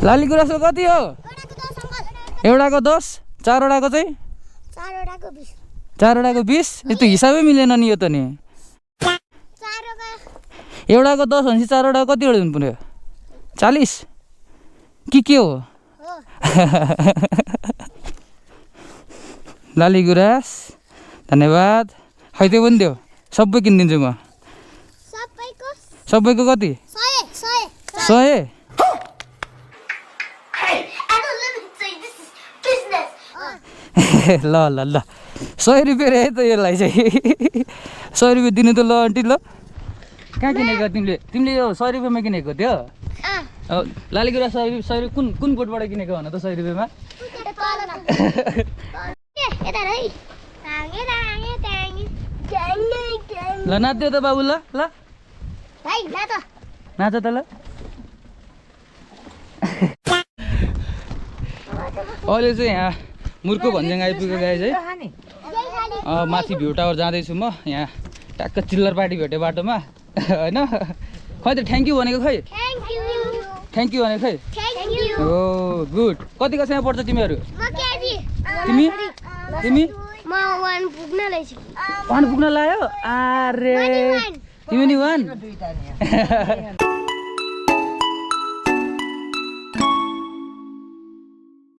लाली गुराँसको कति हो? एउटाको 10, चारवटाको चाहिँ? चारवटाको 20। यस्तो हिसाबै मिलेन नि यो त नि। एउटाको 10 भनेपछि चारवटा कतिवटा हुनु पर्यो? 40 के हो? लाली गुराँस धन्यवाद। खै त्यो पनि दियो, सबै किनिदिन्छु म। सबैको कति? 100। ल ल ल 100 रुपियाँ रे त यसलाई चाहिँ 100 रुपियाँ दिनु त ल आन्टी ल। कहाँ किनेको तिमीले यो 100 रुपियाँमा किनेको थियो? लाली गुराँस 100 रुपियाँ कुन बोटबाट किनेको भन त 100 रुपियाँमा? ल नाच्यो त बाबु ल ल नाच त ल। अहिले चाहिँ यहाँ मुर्को भन्ज्याङ आइपुगेको गाई चाहिँ माथि भ्यू टावर जाँदैछु म। यहाँ ट्याक्क चिल्लर पार्टी भेट्यो बाटोमा होइन। खै त थ्याङ्क यू भनेको खै? थ्याङ्क यू भनेको खै? हो गुड। कति कक्षामा पढ्छ तिमीहरू? तिमी तिमी 1 पुग्न लायो? अरे तिमी नि 1?